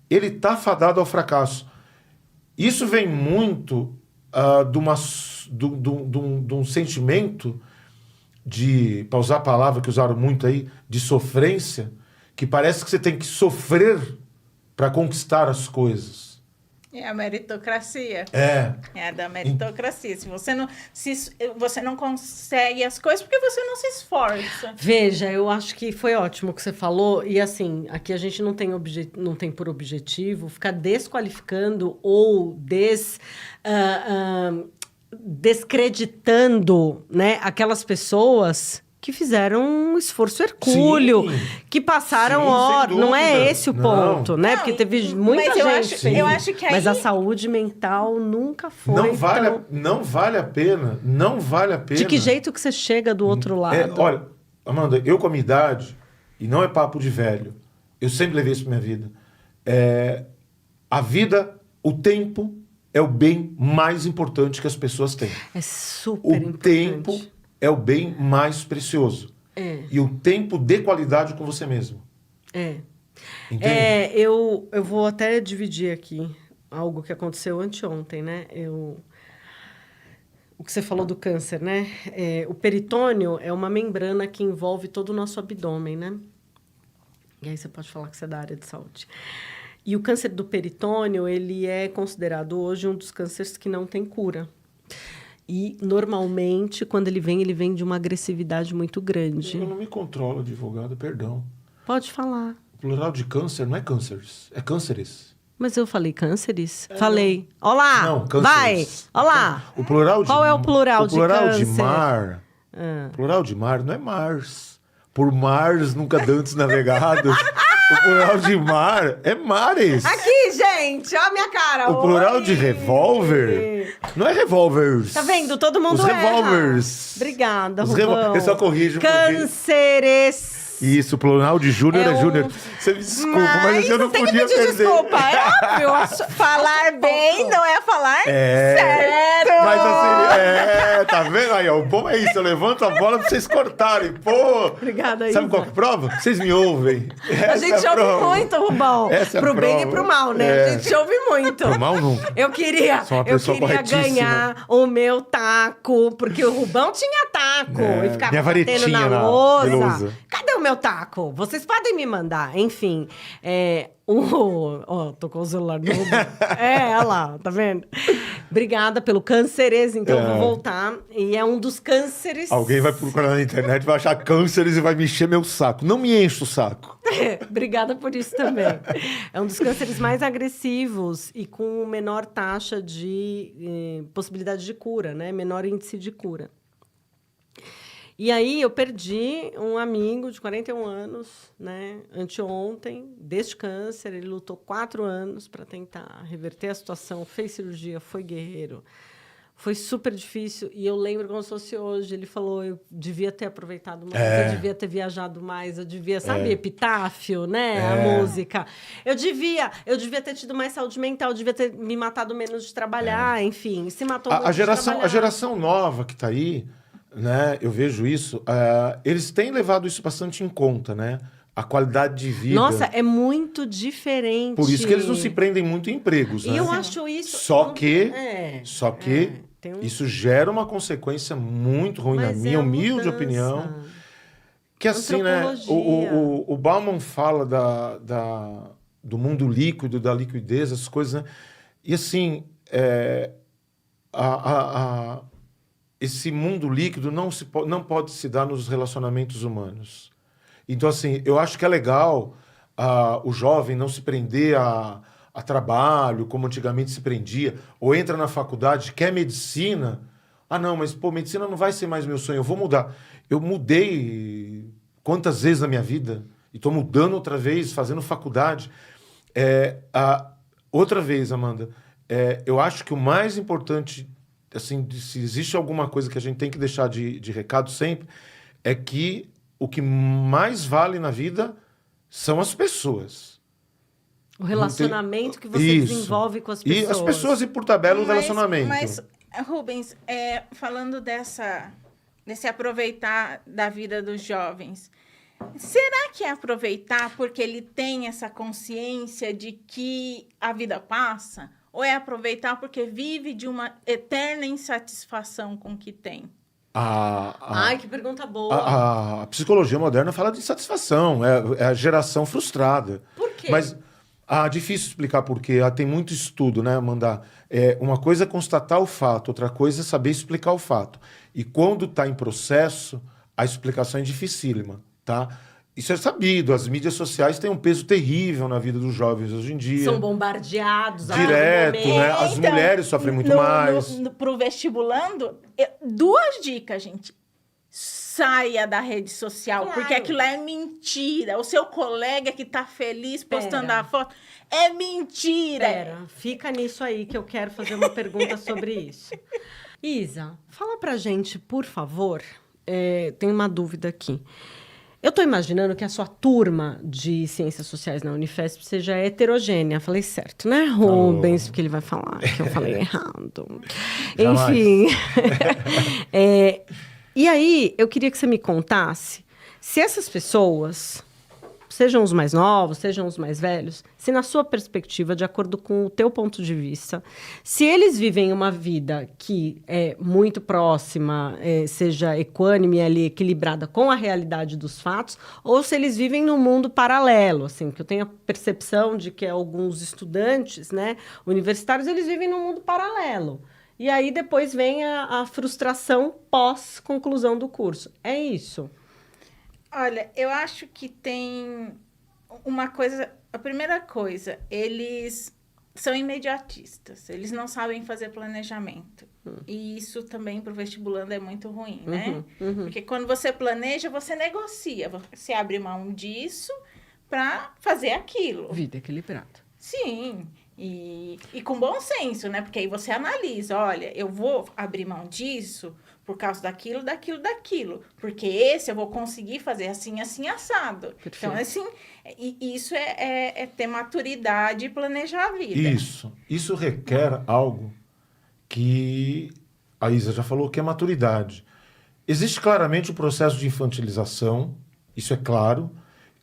B: ele está fadado ao fracasso. Isso vem muito de um sentimento de, para usar a palavra que usaram muito aí, de sofrência, que parece que você tem que sofrer para conquistar as coisas.
C: É a meritocracia.
B: É
C: a da meritocracia. Se você não consegue as coisas, porque você não se esforça.
A: Veja, eu acho que foi ótimo o que você falou. E assim, aqui a gente não tem por objetivo ficar desqualificando ou descreditando, né, aquelas pessoas que fizeram um esforço hercúleo, que passaram horas. Não é esse o ponto, né?
C: Não,
A: porque teve muita gente.
C: Eu acho que aí...
A: Mas a saúde mental nunca foi.
B: Não vale a pena.
A: De que jeito que você chega do outro lado?
B: Olha, Amanda, eu com a minha idade, e não é papo de velho, eu sempre levei isso pra minha vida. A vida, o tempo, é o bem mais importante que as pessoas têm.
A: É super importante.
B: O tempo é o bem mais precioso. E o tempo de qualidade com você mesmo. Entende?
A: Eu vou até dividir aqui algo que aconteceu anteontem, né? O que você falou do câncer, né? O peritônio é uma membrana que envolve todo o nosso abdômen, né? E aí você pode falar que você é da área de saúde. E o câncer do peritônio, ele é considerado hoje um dos cânceres que não tem cura. E, normalmente, quando ele vem de uma agressividade muito grande.
B: Eu não me controlo, advogado, perdão.
A: Pode falar.
B: O plural de câncer não é cânceres, é cânceres.
A: Mas eu falei cânceres? Falei. Olá!
B: Não, cânceres.
A: Vai! Olá!
B: O plural de...
A: Qual é o plural de câncer?
B: O plural de mar... O plural de mar não é Mars. Por mares nunca dantes navegados. O plural de mar é mares.
A: Aqui, gente! Olha a minha cara!
B: O plural de revólver não é revólveres.
A: Tá vendo? Todo mundo
B: Os revólveres.
A: Obrigada,
B: Os
A: Rubão.
B: Eu só corrijo.
A: Cânceres.
B: Isso, o plural de júnior é júnior. Você me desculpa, mas eu não podia perder.
C: Desculpa, é óbvio. Falar bem não é falar certo.
B: Mas assim, tá vendo? vendo aí? Ó, o bom é isso, eu levanto a bola pra vocês cortarem. Pô!
A: Obrigada,
B: Sabe
A: Isa.
B: qual que é a prova? Vocês me ouvem.
A: A gente ouve muito, Rubão.
B: Essa é a
A: pro bem
B: prova.
A: e pro mal, né? A gente ouve muito.
B: Pro mal, nunca.
A: Eu queria
B: Sou uma pessoa corretíssima.
A: ganhar o meu taco, porque o Rubão tinha taco e ficava
B: minha
A: batendo
B: varetinha
A: na
B: na
A: lousa.
B: lousa.
A: Cadê o meu taco? Vocês podem me mandar. Enfim, tocou o celular no Rubão. Olha lá, tá vendo? Obrigada pelo cânceres, então vou voltar. E é um dos cânceres...
B: Alguém vai procurar na internet, vai achar cânceres e vai me encher meu saco. Não me enche o saco.
A: Obrigada por isso também. É um dos cânceres mais agressivos e com menor taxa de possibilidade de cura, né? Menor índice de cura. E aí eu perdi um amigo de 41 anos, né? Anteontem, deste câncer. Ele lutou 4 anos para tentar reverter a situação, fez cirurgia, foi guerreiro. Foi super difícil. E eu lembro como se fosse hoje. Ele falou, eu devia ter aproveitado mais, eu devia ter viajado mais, eu devia, sabe, epitáfio, né? A música. Eu devia ter tido mais saúde mental, eu devia ter me matado menos de trabalhar, enfim. Se matou muito de trabalhar.
B: A geração nova que tá aí, né? Eu vejo isso. Eles têm levado isso bastante em conta, né? A qualidade de vida.
A: Nossa, é muito diferente.
B: Por isso que eles não se prendem muito em empregos, né?
A: E eu acho isso...
B: Só que
A: tem um...
B: isso gera uma consequência muito ruim, na minha humilde opinião. Que assim, né? O Bauman fala do mundo líquido, da liquidez, essas coisas, né? E assim, esse mundo líquido não pode se dar nos relacionamentos humanos. Então, assim, eu acho que é legal o jovem não se prender a trabalho, como antigamente se prendia, ou entra na faculdade, quer medicina. Ah, não, mas, pô, medicina não vai ser mais meu sonho, eu vou mudar. Eu mudei quantas vezes na minha vida, e estou mudando outra vez, fazendo faculdade. Outra vez, Amanda, eu acho que o mais importante, assim, se existe alguma coisa que a gente tem que deixar de recado sempre, é que o que mais vale na vida são as pessoas.
A: O relacionamento que você desenvolve com as pessoas.
B: E as pessoas, e por tabela, o relacionamento.
C: Mas, Rubens, falando desse aproveitar da vida dos jovens, será que é aproveitar porque ele tem essa consciência de que a vida passa? Ou é aproveitar porque vive de uma eterna insatisfação com o que tem?
A: Ai, que pergunta boa.
B: A psicologia moderna fala de insatisfação, é a geração frustrada.
A: Por quê?
B: Mas difícil explicar por quê. Tem muito estudo, né, Amanda? Uma coisa é constatar o fato, outra coisa é saber explicar o fato. E quando está em processo, a explicação é dificílima, tá? Isso é sabido, as mídias sociais têm um peso terrível na vida dos jovens hoje em dia.
A: São bombardeados.
B: Direto, né? As mulheres sofrem muito mais.
C: Pro vestibulando, 2 dicas, gente. Saia da rede social,
A: Claro.
C: porque aquilo é mentira. O seu colega que tá feliz postando a foto, é mentira.
A: Pera, fica nisso aí que eu quero fazer uma pergunta sobre isso. Isa, fala pra gente, por favor, tem uma dúvida aqui. Eu estou imaginando que a sua turma de Ciências Sociais na Unifesp seja heterogênea. Falei certo, né, Rubens? Porque ele vai falar que eu falei errado. Enfim. E aí, eu queria que você me contasse se essas pessoas, sejam os mais novos, sejam os mais velhos, se na sua perspectiva, de acordo com o teu ponto de vista, se eles vivem uma vida que é muito próxima, seja equânime ali, equilibrada com a realidade dos fatos, ou se eles vivem num mundo paralelo, assim, que eu tenho a percepção de que alguns estudantes, né, universitários, eles vivem num mundo paralelo. E aí depois vem a frustração pós-conclusão do curso. É isso?
C: Olha, eu acho que tem uma coisa... A primeira coisa, eles são imediatistas. Eles não sabem fazer planejamento. E isso também para o vestibulando é muito ruim, né? Porque quando você planeja, você negocia. Você abre mão disso para fazer aquilo.
A: Vida equilibrada.
C: Sim. E com bom senso, né? Porque aí você analisa, olha, eu vou abrir mão disso por causa daquilo. Porque esse eu vou conseguir fazer assim, assim, assado. Perfeito. Então, assim, isso é ter maturidade e planejar a vida.
B: Isso requer algo que a Isa já falou, que é maturidade. Existe claramente o processo de infantilização, isso é claro,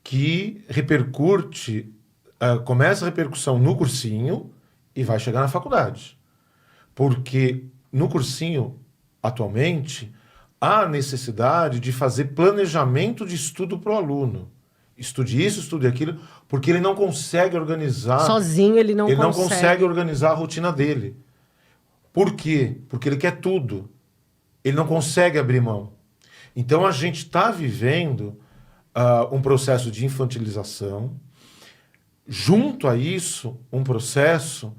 B: que repercute, começa a repercussão no cursinho e vai chegar na faculdade. Porque no cursinho, atualmente, há necessidade de fazer planejamento de estudo para o aluno. Estude isso, estude aquilo, porque ele não consegue organizar...
A: Sozinho ele não consegue.
B: Ele não consegue organizar a rotina dele. Por quê? Porque ele quer tudo. Ele não consegue abrir mão. Então, a gente está vivendo um processo de infantilização. Junto a isso, um processo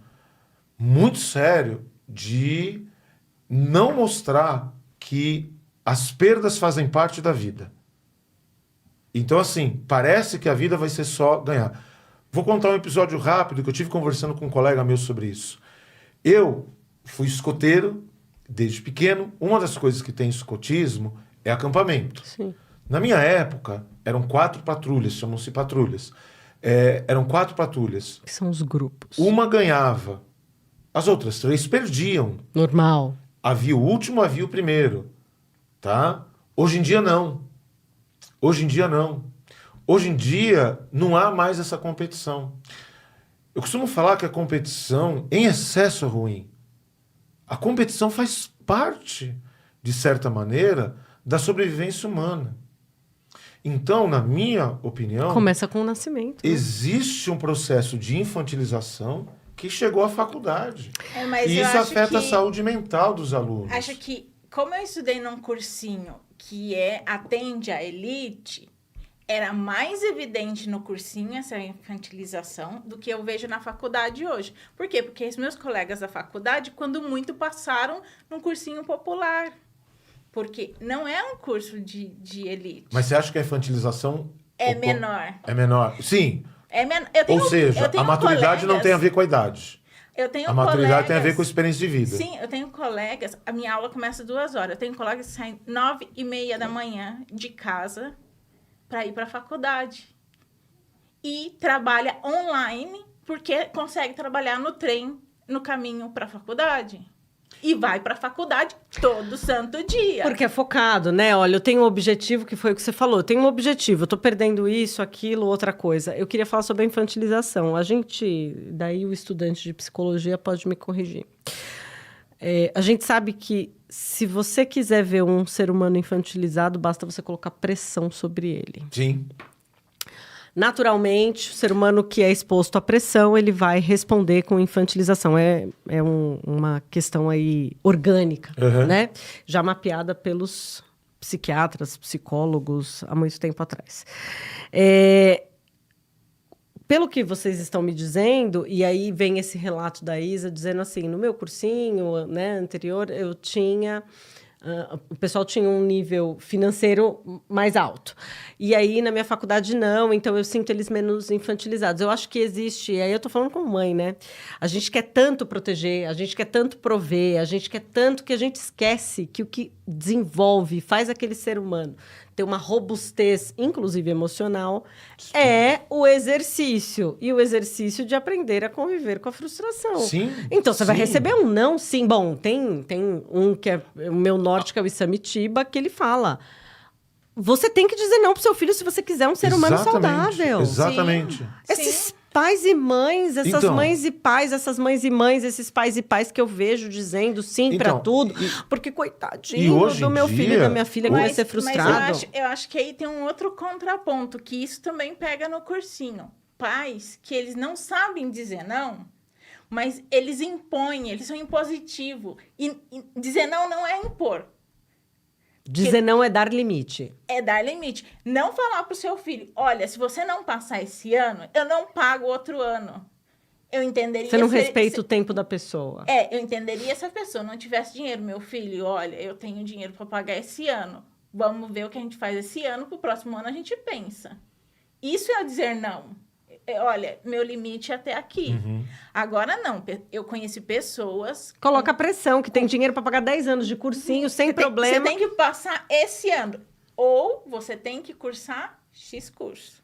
B: muito sério de não mostrar que as perdas fazem parte da vida. Então, assim, parece que a vida vai ser só ganhar. Vou contar um episódio rápido que eu tive conversando com um colega meu sobre isso. Eu fui escoteiro desde pequeno. Uma das coisas que tem escotismo é acampamento.
A: Sim.
B: Na minha época, eram 4 patrulhas, chamam-se patrulhas. Eram 4 patrulhas.
A: Que são os grupos.
B: Uma ganhava, as outras 3 perdiam.
A: Normal.
B: Havia o último, havia o primeiro. Tá? Hoje em dia, não. Hoje em dia, não. Hoje em dia, não há mais essa competição. Eu costumo falar que a competição, em excesso, é ruim. A competição faz parte, de certa maneira, da sobrevivência humana. Então, na minha opinião...
A: Começa com o nascimento. Né?
B: Existe um processo de infantilização que chegou à faculdade.
C: Mas
B: e
C: eu
B: isso
C: acho
B: afeta a
C: que-
B: saúde mental dos alunos.
C: Acho que, como eu estudei num cursinho que atende a elite, era mais evidente no cursinho essa infantilização do que eu vejo na faculdade hoje. Por quê? Porque os meus colegas da faculdade, quando muito, passaram num cursinho popular. Porque não é um curso de elite.
B: Mas você acha que a infantilização...
C: É menor.
B: É menor? Sim.
C: Eu
B: Ou seja, a maturidade não tem a ver com a idade.
C: Eu tenho
B: A maturidade
C: colegas-
B: tem a ver com a experiência de vida.
C: Sim, eu tenho colegas... A minha aula começa 2 horas. Eu tenho colegas que saem 9h30 da manhã de casa para ir para a faculdade. E trabalha online porque consegue trabalhar no trem no caminho para a faculdade. E vai para a faculdade todo santo dia.
A: Porque é focado, né? Olha, eu tenho um objetivo, que foi o que você falou. Eu tenho um objetivo, eu tô perdendo isso, aquilo, outra coisa. Eu queria falar sobre a infantilização. A gente, daí o estudante de psicologia pode me corrigir. A gente sabe que se você quiser ver um ser humano infantilizado, basta você colocar pressão sobre ele.
B: Sim.
A: Naturalmente, o ser humano que é exposto à pressão, ele vai responder com infantilização. É uma questão aí orgânica, né? Já mapeada pelos psiquiatras, psicólogos, há muito tempo atrás. Pelo que vocês estão me dizendo, e aí vem esse relato da Isa dizendo assim, no meu cursinho, né, anterior, eu tinha... o pessoal tinha um nível financeiro mais alto. E aí, na minha faculdade, não. Então, eu sinto eles menos infantilizados. Eu acho que existe... Aí, eu tô falando como mãe, né? A gente quer tanto proteger, a gente quer tanto prover, a gente quer tanto que a gente esquece que o que desenvolve, faz aquele ser humano ter uma robustez, inclusive emocional, é o exercício. E o exercício de aprender a conviver com a frustração.
B: Sim.
A: Então, você vai
B: sim.
A: receber um não, sim. Bom, tem um que é o meu norte, que é o Isamitiba, que ele fala... Você tem que dizer não pro seu filho se você quiser um ser humano saudável.
B: Exatamente.
C: Sim.
A: Esses pais e mães, essas
B: Então,
A: mães e pais, essas mães e mães, esses pais e pais que eu vejo dizendo sim pra
B: Então,
A: tudo,
B: e
A: porque
B: e
A: coitadinho
B: hoje
A: do
B: em
A: meu filho e
B: dia,
A: da minha filha que vai ser frustrado.
C: Mas eu acho que aí tem um outro contraponto, que isso também pega no cursinho. Pais que eles não sabem dizer não, mas eles impõem, eles são impositivos. E dizer não é impor.
A: Dizer não é dar limite.
C: É dar limite. Não falar pro seu filho, olha, se você não passar esse ano, eu não pago outro ano. Eu entenderia...
A: Você não respeita o tempo da pessoa.
C: Eu entenderia se a pessoa não tivesse dinheiro. Meu filho, olha, eu tenho dinheiro para pagar esse ano. Vamos ver o que a gente faz esse ano, pro próximo ano a gente pensa. Isso é dizer não. Olha, meu limite é até aqui. Agora, não. Eu conheci pessoas...
A: Coloca pressão, que tem dinheiro para pagar 10 anos de cursinho, sem
C: Você
A: problema.
C: tem que passar esse ano. Ou você tem que cursar X curso.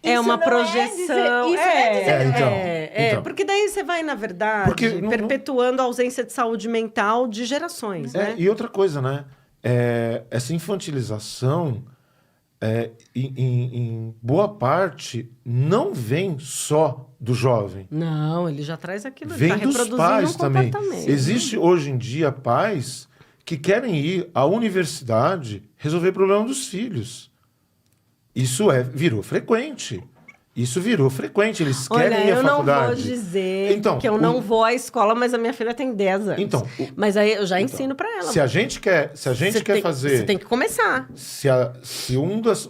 A: É uma
C: não
A: projeção.
C: Isso é dizer...
B: Então.
A: Porque daí você vai, na verdade,
B: Porque
A: perpetuando a ausência de saúde mental de gerações, né?
B: E outra coisa, né? Essa infantilização, em boa parte, não vem só do jovem.
A: Não, ele já traz aquilo,
B: Vem
A: ele tá
B: dos
A: reproduzindo
B: pais
A: um
B: também.
A: comportamento.
B: Existe hoje em dia pais que querem ir à universidade resolver o problema dos filhos. Isso virou frequente. Eles querem ir à
A: eu não
B: faculdade.
A: vou dizer
B: Então,
A: que eu não vou à escola, mas a minha filha tem 10 anos.
B: Então,
A: mas aí eu já ensino pra ela.
B: Se a gente quer fazer...
A: Você tem que começar.
B: Se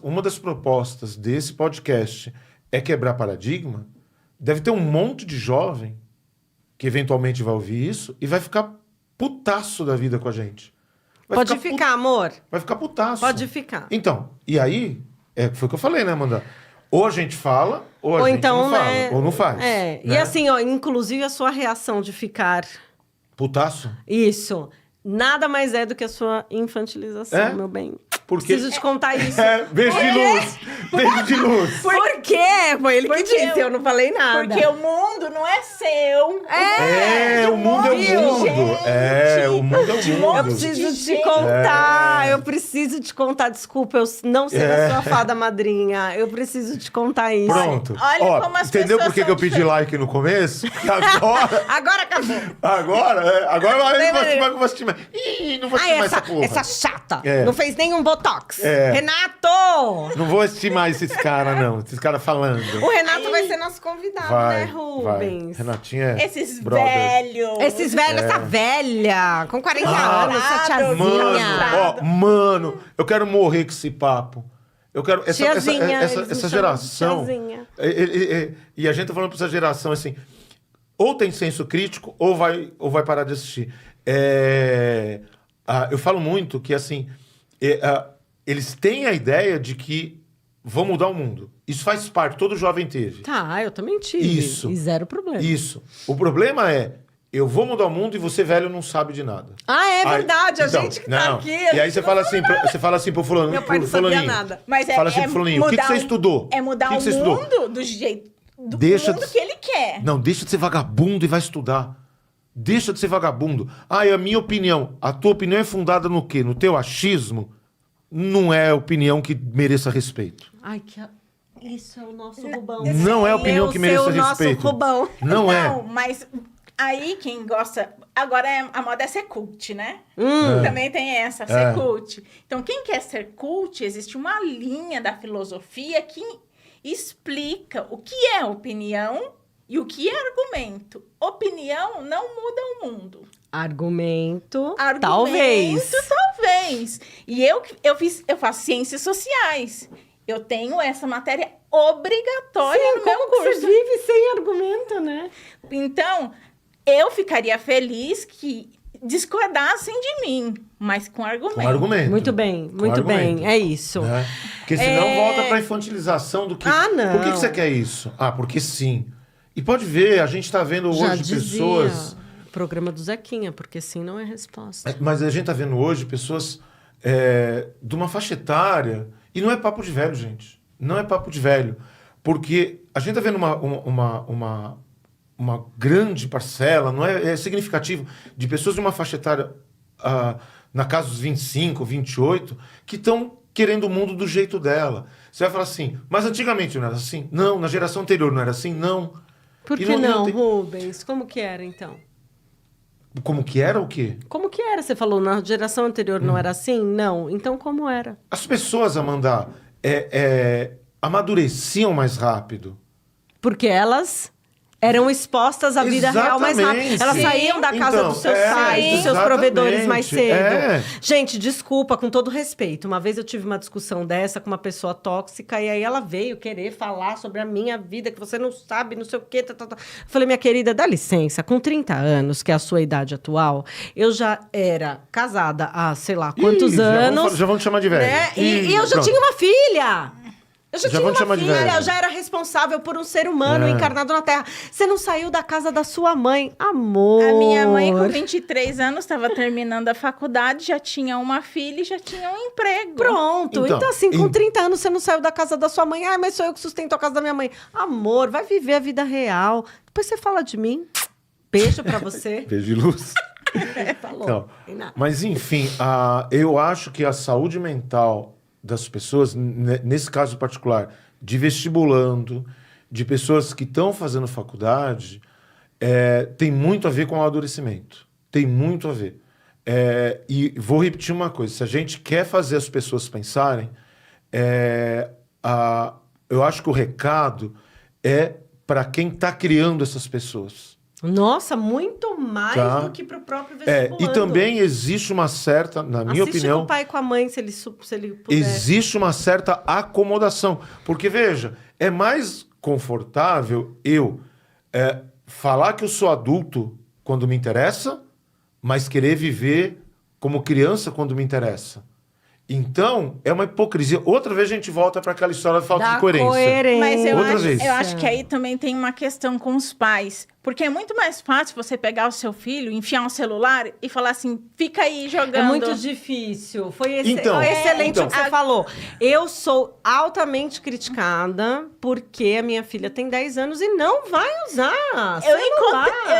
B: uma das propostas desse podcast é quebrar paradigma, deve ter um monte de jovem que eventualmente vai ouvir isso e vai ficar putaço da vida com a gente.
A: Pode ficar, amor.
B: Vai ficar putaço.
A: Pode ficar.
B: Então, e aí, foi o que eu falei, né, Amanda? Ou a gente fala, ou a gente
A: então,
B: não fala,
A: né,
B: ou não faz.
A: E
B: né?
A: assim, ó, inclusive a sua reação de ficar...
B: Putaço?
A: Isso. Nada mais é do que a sua infantilização, meu bem.
B: Porque...
A: Preciso te contar isso.
B: Beijo de luz! Beijo de luz!
A: Por quê? Foi ele que disse, eu não falei nada.
C: Porque o mundo não é seu.
B: O mundo é o mundo. O mundo é o mundo.
A: Eu preciso te contar, eu preciso te contar. Desculpa, eu não ser a sua fada madrinha. Eu preciso te contar isso.
B: Pronto.
C: Olha como as
B: entendeu
C: pessoas
B: por que
C: são
B: eu pedi like no começo? Agora...
A: Agora acabou.
B: Agora vai vou assistir mais. Ih, não vou assistir mais essa porra.
A: Essa chata. Não fez nenhum botox. Renato!
B: Não vou assistir mais esses caras, não. Esses caras falando.
A: O Renato vai ser nosso convidado, né, Rubens?
B: Renatinho é
C: Esses
B: brother.
C: velhos.
A: Esses velhos, essa velha, com 40 anos, essa tiazinha.
B: Mano, eu quero morrer com esse papo. Eu quero
A: Tiazinha, eles me
B: essa
A: chamam de
B: geração.
A: tiazinha.
B: E a gente tá falando pra essa geração assim, ou tem senso crítico, ou vai parar de assistir. Eu falo muito que assim, eles têm a ideia de que vão mudar o mundo. Isso faz parte, todo jovem teve.
A: Tá, eu também tive.
B: Isso.
A: E zero problema.
B: Isso. O problema é, eu vou mudar o mundo e você, velho, não sabe de nada.
A: É verdade, a
B: Então,
A: gente que tá aqui.
B: E aí você fala assim pro fulano.
A: Meu pai não sabia nada.
C: Mas
B: fala assim pro fulaninho, o que você estudou?
C: É mudar
B: que
C: o
B: você estudou?
C: mundo do jeito do
B: Deixa
C: mundo
B: de-
C: que ele quer.
B: Não, deixa de ser vagabundo e vai estudar. Deixa de ser vagabundo. É a minha opinião. A tua opinião é fundada no quê? No teu achismo? Não é opinião que mereça respeito.
A: Isso é o nosso Rubão.
B: Não é opinião que mereça respeito.
A: Nosso Rubão.
B: Não é.
C: Mas aí quem gosta... Agora a moda é ser cult, né? Também tem essa, ser cult. Então quem quer ser cult, existe uma linha da filosofia que explica o que é opinião e o que é argumento. Opinião não muda o mundo.
A: Argumento,
C: Argumento, talvez. E eu faço ciências sociais. Eu tenho essa matéria obrigatória no meu curso.
A: Você vive sem argumento, né?
C: Então, eu ficaria feliz que discordassem de mim, mas com argumento.
B: Com argumento.
A: Muito bem, muito bem. É isso.
B: Né? Porque senão volta pra infantilização do que...
A: não.
B: Por que você quer isso? Porque sim. E pode ver, a gente tá vendo
A: Já
B: hoje
A: dizia
B: pessoas...
A: programa do Zequinha, porque sim não é resposta.
B: Mas a gente tá vendo hoje pessoas de uma faixa etária... E não é papo de velho, gente. Não é papo de velho. Porque a gente tá vendo uma grande parcela, não é significativo, de pessoas de uma faixa etária na casa dos 25, 28, que estão querendo o mundo do jeito dela. Você vai falar assim, mas antigamente não era assim? Não. Na geração anterior não era assim? Não.
A: Por
B: E
A: que não,
B: tem-
A: Rubens? Como que era, então?
B: Como que era o quê?
A: Como que era? Você falou, na geração anterior não era assim? Não. Então, como era?
B: As pessoas, Amanda, amadureciam mais rápido.
A: Porque elas eram expostas à vida real mais rápido.
B: Exatamente.
A: Elas
B: Sim.
A: saíam da casa
B: Então,
A: dos seus pais, dos seus
B: exatamente.
A: provedores mais cedo.
B: É.
A: Gente, desculpa, com todo respeito. Uma vez eu tive uma discussão dessa com uma pessoa tóxica e aí ela veio querer falar sobre a minha vida, que você não sabe, não sei o quê. Falei, minha querida, dá licença. Com 30 anos, que é a sua idade atual, eu já era casada há sei lá quantos anos.
B: Já vão te chamar de velho.
A: Né? E eu já
B: pronto.
A: tinha uma filha. Eu já
B: Já
A: tinha
B: vão te
A: uma
B: chamar de
A: filha,
B: velho.
A: eu já era responsável por um ser humano
B: É.
A: encarnado na Terra. Você não saiu da casa da sua mãe. Amor.
C: A minha mãe, com 23 anos, estava terminando a faculdade, já tinha uma filha e já tinha um emprego.
A: Pronto.
B: Então,
A: Então, assim, com
B: em-
A: 30 anos você não saiu da casa da sua mãe. Ai, mas sou eu que sustento a casa da minha mãe. Amor, vai viver a vida real. Depois você fala de mim. Beijo pra você.
B: Beijo de luz.
A: Falou.
B: Então,
A: Tem nada.
B: mas, enfim, eu acho que a saúde mental das pessoas, nesse caso particular, de vestibulando, de pessoas que estão fazendo faculdade, tem muito a ver com o amadurecimento. Tem muito a ver. E vou repetir uma coisa: se a gente quer fazer as pessoas pensarem, eu acho que o recado é para quem está criando essas pessoas.
A: Nossa, muito mais
B: Tá.
A: do que pro próprio vestibulando.
B: E também existe uma certa, na minha
A: Assiste
B: opinião,
A: com o pai e com a mãe, se ele puder.
B: existe uma certa acomodação. Porque, veja, é mais confortável eu falar que eu sou adulto quando me interessa, mas querer viver como criança quando me interessa. Então, é uma hipocrisia. Outra vez a gente volta para aquela história da falta
A: Da
B: de coerência.
C: Mas
B: Outra vez.
C: eu acho que aí também tem uma questão com os pais. Porque é muito mais fácil você pegar o seu filho, enfiar um celular e falar assim, fica aí jogando.
A: É muito difícil. Foi
B: Então,
A: excelente
B: então.
A: o que você falou. Eu sou altamente criticada porque a minha filha tem 10 anos e não vai usar celular.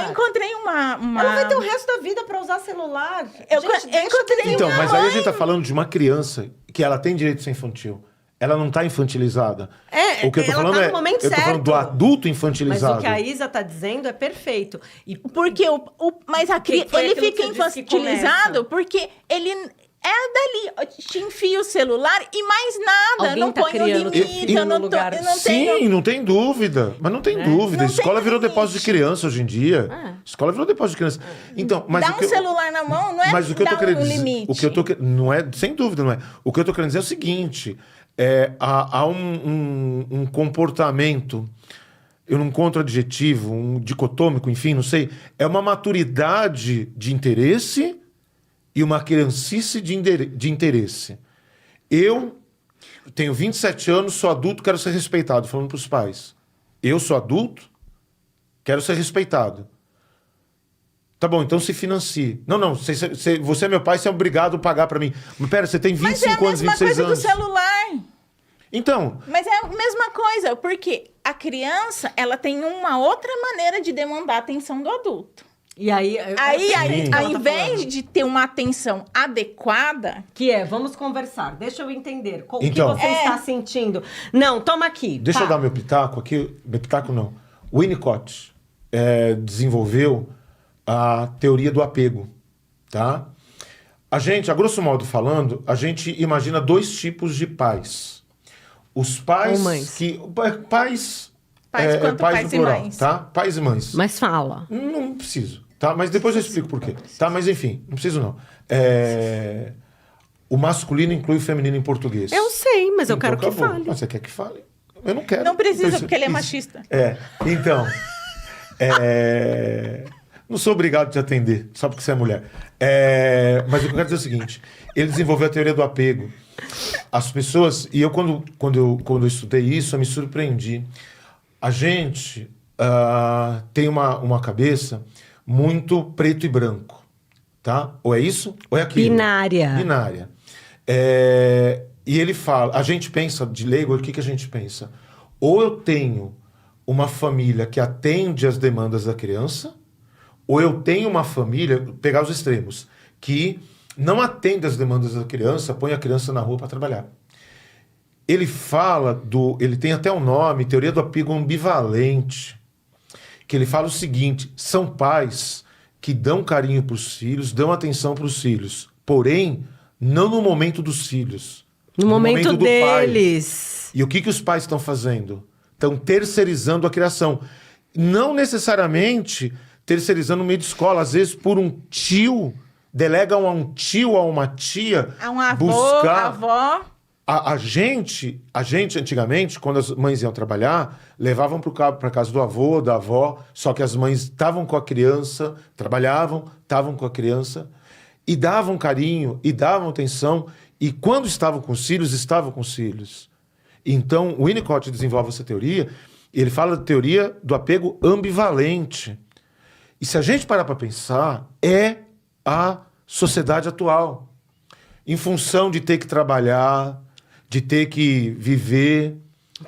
C: Eu encontrei uma...
A: Ela vai ter o resto da vida para usar celular.
C: Eu
A: Gente,
C: encontrei
A: deixa
B: Então,
C: minha
B: mas aí a
C: mãe.
B: gente tá falando de uma criança que ela tem direito de ser infantil. Ela não tá infantilizada.
A: É,
B: o que eu tô
A: ela
B: falando
A: tá no momento
B: eu tô falando do
A: certo.
B: adulto
A: Mas
B: infantilizado.
A: o que a Isa tá dizendo é perfeito. E
C: Porque mas
A: Que foi
C: ele
A: aquilo
C: fica
A: que você disse que
C: infantilizado porque ele é dali, te enfia o celular e mais nada.
A: Alguém
C: não
A: tá
C: põe o
A: criando teu
C: limite,
A: filho
C: eu não
A: no
C: tô,
A: lugar.
C: eu não
B: Sim,
C: tenho...
B: não tem dúvida. Mas não tem dúvida.
C: Não
B: Escola
C: tem
B: virou
C: limite.
B: depósito de criança hoje em dia.
A: É.
B: Escola virou depósito de criança. Então, mas
C: Dá
B: o
C: um
B: que eu-
C: celular na mão, não é
B: Mas o que eu tô
C: dar
B: querendo
C: um
B: dizer,
C: limite.
B: o que eu tô não é, sem dúvida, não é. O que eu tô querendo dizer é o seguinte: há um comportamento, eu não encontro adjetivo, um dicotômico, enfim, não sei. É uma maturidade de interesse e uma criancice de interesse. Eu tenho 27 anos, sou adulto, quero ser respeitado, falando para os pais. Eu sou adulto, quero ser respeitado. Tá bom, então se financie. Não, você é meu pai, você é obrigado a pagar para mim. Mas pera, você tem
C: Mas é a
B: 25 anos,
C: mesma
B: 26
C: coisa
B: anos.
C: do celular.
B: Então,
C: Mas é a mesma coisa, porque a criança, ela tem uma outra maneira de demandar a atenção do adulto.
A: E aí,
B: Sim.
C: Ao invés de ter uma atenção adequada,
A: vamos conversar. Deixa eu entender. O
B: Então.
A: que você está sentindo? Não, toma aqui.
B: deixa
A: pá.
B: eu dar meu pitaco aqui. Meu pitaco não. O Winnicott desenvolveu a teoria do apego, tá? A gente, a grosso modo falando, a gente imagina dois tipos de pais. Os pais
A: Ou mães.
B: Pais
C: quanto pais
B: no
C: e
B: plural,
C: mães.
B: tá? Pais e mães.
A: Mas fala.
B: Não preciso, tá? Mas depois eu explico por quê. Tá? Mas enfim, não preciso não. O masculino inclui o feminino em português.
A: Eu sei, mas eu
B: Então
A: quero que
B: acabou.
A: fale.
B: Ah, você quer que fale? Eu não quero.
C: não precisa,
B: Então,
C: porque ele é
B: isso-
C: machista.
B: Então, não sou obrigado a te atender, só porque você é mulher. Mas o que eu quero dizer é o seguinte: ele desenvolveu a teoria do apego. As pessoas, e eu quando eu estudei isso, eu me surpreendi. A gente tem uma cabeça muito preto e branco, tá? Ou é isso, ou é aquilo. Binária. E ele fala, a gente pensa, de leigo, o que a gente pensa? Ou eu tenho uma família que atende às demandas da criança, ou eu tenho uma família, pegar os extremos, que não atende às demandas da criança, põe a criança na rua para trabalhar. Ele ele tem até um nome, teoria do apego ambivalente, que ele fala o seguinte: são pais que dão carinho para os filhos, dão atenção para os filhos, porém, não no momento dos filhos.
A: No momento
B: do pai.
A: deles.
B: E o que os pais estão fazendo? Estão terceirizando a criação. Não necessariamente terceirizando no meio de escola. Às vezes, por um tio, delegam a um tio, a uma tia,
C: A um avô,
B: buscar...
C: avó.
B: A gente, antigamente, quando as mães iam trabalhar, levavam para casa do avô, da avó, só que as mães estavam com a criança, trabalhavam, estavam com a criança, e davam carinho, e davam atenção, e quando estavam com os filhos, estavam com os filhos. Então, o Winnicott desenvolve essa teoria, e ele fala da teoria do apego ambivalente. E se a gente parar para pensar, é a sociedade atual. Em função de ter que trabalhar, de ter que viver.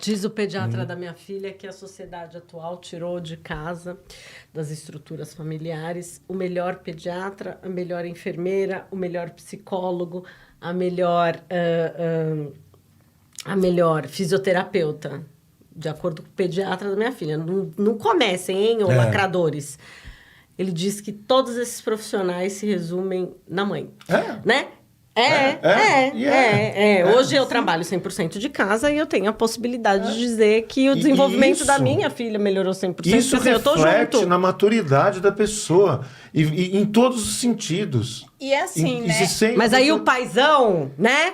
A: Diz o pediatra da minha filha que a sociedade atual tirou de casa, das estruturas familiares, o melhor pediatra, a melhor enfermeira, o melhor psicólogo, a melhor fisioterapeuta, de acordo com o pediatra da minha filha. Não comecem, hein, ô lacradores. Ele diz que todos esses profissionais se resumem na mãe. Né? Hoje eu trabalho 100% de casa e eu tenho a possibilidade de dizer que o desenvolvimento da minha filha melhorou 100%.
B: Isso
A: eu tô
B: reflete
A: junto.
B: na maturidade da pessoa. E em todos os sentidos.
C: E assim, né?
A: Mas aí o paizão, né?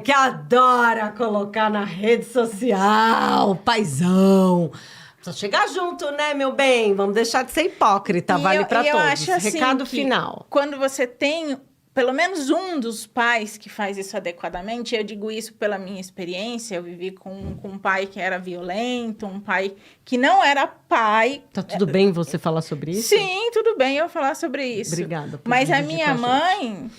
A: Que adora colocar na rede social, paizão. Precisa chegar junto, né, meu bem? Vamos deixar de ser hipócrita, vale pra todos.
C: Eu acho assim,
A: recado final.
C: Quando você tem pelo menos um dos pais que faz isso adequadamente, eu digo isso pela minha experiência, eu vivi com um pai que era violento, um pai que não era pai.
A: Tá tudo bem você falar sobre isso?
C: Sim, tudo bem eu falar sobre isso.
A: Obrigada por
C: Mas a
A: dividir
C: minha
A: com a
C: mãe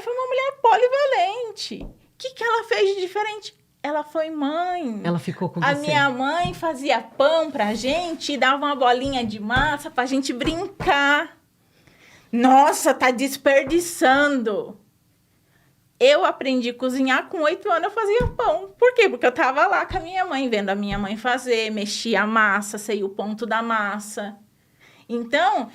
C: foi uma mulher polivalente. O que ela fez de diferente? Ela foi mãe.
A: Ela ficou com
C: A
A: você.
C: minha mãe fazia pão pra gente e dava uma bolinha de massa pra gente brincar. Nossa, tá desperdiçando. Eu aprendi a cozinhar com 8 anos, eu fazia pão. Por quê? Porque eu tava lá com a minha mãe, vendo a minha mãe fazer, mexia a massa, sei o ponto da massa. Então,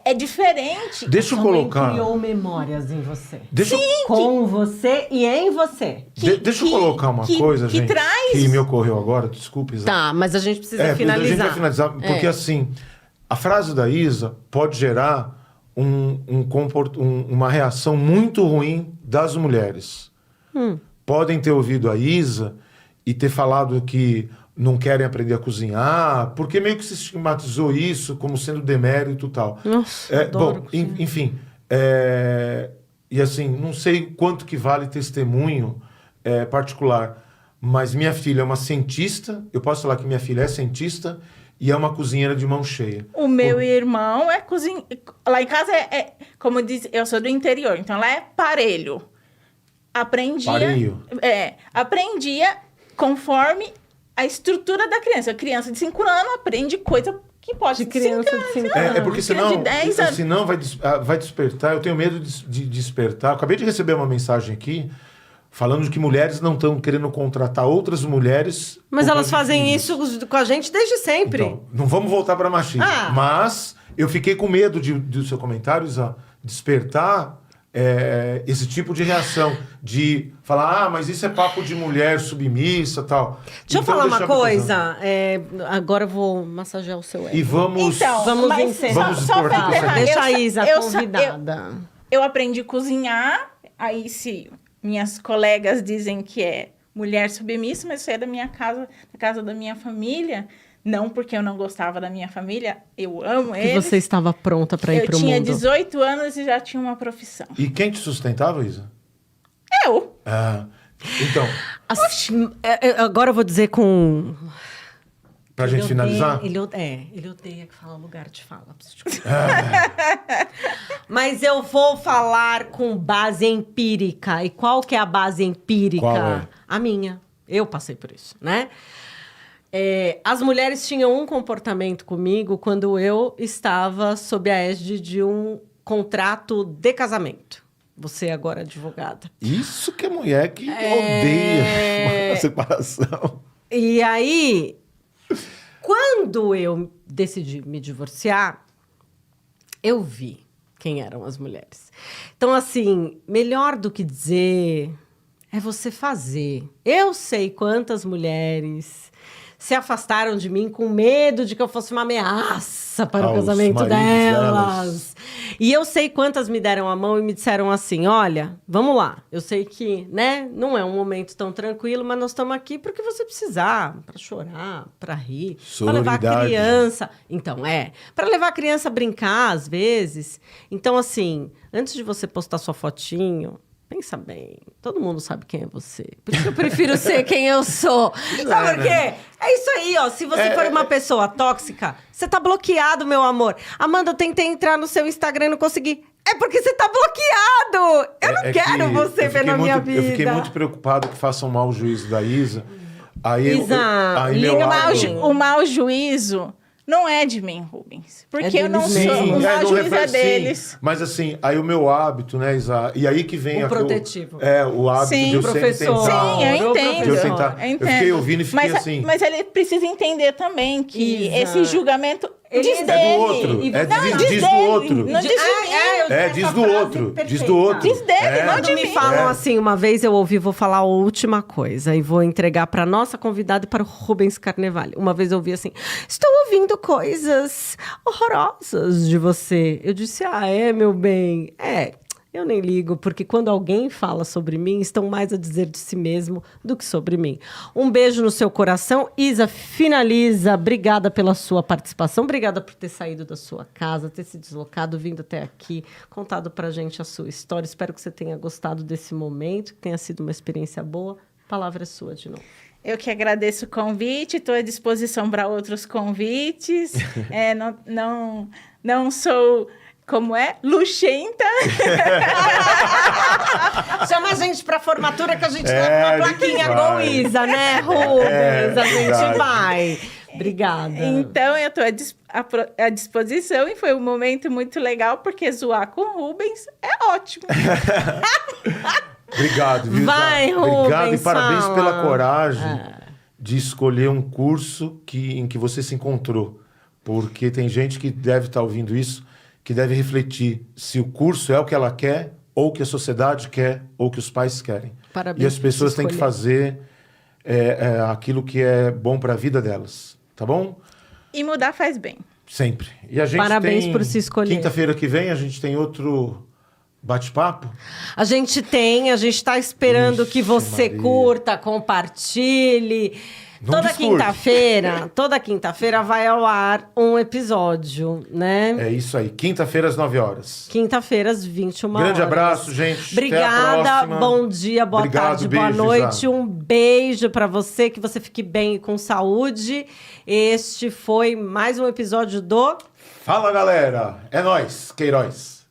C: é diferente.
B: Deixa eu
A: Sua mãe
B: colocar.
A: criou memórias em você.
C: Sim,
A: com você e em você.
B: Deixa eu colocar uma coisa, gente, que me ocorreu agora. Desculpe, Isa.
A: Tá, mas a gente precisa
B: A gente vai
A: finalizar.
B: finalizar, porque assim, a frase da Isa pode gerar uma reação muito ruim das mulheres. Podem ter ouvido a Isa e ter falado que não querem aprender a cozinhar, porque meio que se estigmatizou isso como sendo demérito e tal.
A: Nossa, adoro
B: bom, enfim, e assim, não sei quanto que vale testemunho particular, mas minha filha é uma cientista, eu posso falar que minha filha é cientista e é uma cozinheira de mão cheia.
C: O meu irmão é cozinheiro. Lá em casa como diz, eu sou do interior, então lá é parelho. Aprendia conforme a estrutura da criança. A criança de 5 anos aprende coisa que pode...
A: De criança de 5 anos.
B: Porque senão,
C: de 10 anos.
B: senão vai despertar. Eu tenho medo de despertar. Eu acabei de receber uma mensagem aqui falando de que mulheres não estão querendo contratar outras mulheres.
A: Mas elas fazem isso com a gente desde sempre.
B: Então, não vamos voltar para machismo. Mas eu fiquei com medo do seu comentário, Isa, despertar esse tipo de reação. De falar, mas isso é papo de mulher submissa e tal.
A: Deixa eu falar uma coisa. Agora eu vou massagear o seu ego.
B: E vamos
A: encerrar.
C: Só pra encerrar.
A: Deixa a Isa convidada.
C: Eu aprendi a cozinhar. Aí, se minhas colegas dizem que é mulher submissa, mas isso é da minha casa, da casa da minha família. Não porque eu não gostava da minha família, eu amo eles.
A: Que você estava pronta para ir pro mundo.
C: Eu tinha 18 anos e já tinha uma profissão.
B: E quem te sustentava, Isa?
C: Eu.
B: Então...
A: Agora eu vou dizer com...
B: Pra gente finalizar?
A: Ele odeia que fala lugar de fala. Mas eu vou falar com base empírica. E qual que é a base empírica?
B: Qual é?
A: A minha. Eu passei por isso, né? As mulheres tinham um comportamento comigo quando eu estava sob a égide de um contrato de casamento. Você agora é advogada.
B: Isso que é mulher que odeia a separação.
A: E aí, quando eu decidi me divorciar, eu vi quem eram as mulheres. Então, assim, melhor do que dizer é você fazer. Eu sei quantas mulheres se afastaram de mim com medo de que eu fosse uma ameaça para o casamento delas. E eu sei quantas me deram a mão e me disseram assim, olha, vamos lá, eu sei que, né, não é um momento tão tranquilo, mas nós estamos aqui porque você precisar, para chorar, para rir, para levar a criança. Então, para levar a criança a brincar, às vezes. Então, assim, antes de você postar sua fotinho Pensa bem, todo mundo sabe quem é você. Por isso que eu prefiro ser quem eu sou. Sabe por quê? É isso aí, ó. Se você for uma pessoa tóxica, você tá bloqueado, meu amor. Amanda, eu tentei entrar no seu Instagram e não consegui. É porque você tá bloqueado! Eu não quero você ver na minha vida.
B: Eu fiquei muito preocupado que façam um mau juízo da Isa. Aí
A: Isa,
C: o mau juízo não é de mim, Rubens. Porque eu não sou.
A: mesmo.
C: O mau juízo é
B: sim,
C: deles.
B: mas assim, aí o meu hábito, né, Isa? E aí que vem...
A: O protetivo.
B: O hábito
C: Sim,
B: de eu
A: professor.
B: sempre tentar...
C: Sim, eu entendo.
B: De eu tentar.
C: Eu
B: Eu fiquei ouvindo e fiquei assim...
C: Mas ele precisa entender também que
A: Isa.
C: esse julgamento diz
A: É
C: dele.
B: É do outro.
A: E
B: É
A: você-
B: diz
C: dele.
B: do outro.
C: Não diz de mim.
B: Diz do outro. Diz do outro.
C: Diz dele, não
A: Quando
C: de
A: me
C: mim.
A: falam assim, uma vez eu ouvi, vou falar a última coisa e vou entregar para nossa convidada e para o Rubens Carnevale. Uma vez eu ouvi assim, estou ouvindo coisas horrorosas de você. Eu disse, meu bem? Eu nem ligo, porque quando alguém fala sobre mim, estão mais a dizer de si mesmo do que sobre mim. Um beijo no seu coração. Isa, finaliza. Obrigada pela sua participação. Obrigada por ter saído da sua casa, ter se deslocado, vindo até aqui, contado pra gente a sua história. Espero que você tenha gostado desse momento, que tenha sido uma experiência boa. A palavra é sua de novo.
C: Eu que agradeço o convite, estou à disposição para outros convites. Não sou... Como é? Luxenta.
A: Chama a gente pra formatura que a gente leva uma plaquinha Go Isa, né, Rubens? A gente
B: verdade.
A: vai. Obrigada.
C: Então, eu estou à disposição e foi um momento muito legal, porque zoar com o Rubens é ótimo.
B: Obrigado, viu?
A: Vai,
B: Obrigado
A: Rubens,
B: e parabéns
A: fala.
B: pela coragem de escolher um curso em que você se encontrou. Porque tem gente que deve estar ouvindo isso, que deve refletir se o curso é o que ela quer, ou o que a sociedade quer, ou o que os pais querem.
A: Parabéns
B: E as pessoas
A: por
B: têm que
A: escolher.
B: fazer aquilo que é bom para a vida delas. Tá bom?
C: E mudar faz bem.
B: Sempre. E a gente
A: Parabéns
B: tem...
A: por se escolher.
B: Quinta-feira que vem a gente tem outro bate-papo.
A: A gente está esperando
B: Ixi,
A: que você
B: Maria.
A: curta, compartilhe.
B: Não discute.
A: Toda quinta-feira vai ao ar um episódio, né?
B: É isso aí. Quinta-feira às 9 horas.
A: Quinta-feira às 21 horas.
B: Grande abraço, gente.
A: Obrigada,
B: Até a próxima.
A: bom dia, boa
B: Obrigado,
A: tarde, boa
B: beijo,
A: noite.
B: Isa.
A: Um beijo pra você, que você fique bem e com saúde. Este foi mais um episódio do...
B: Fala, galera. É nóis, Queiroz.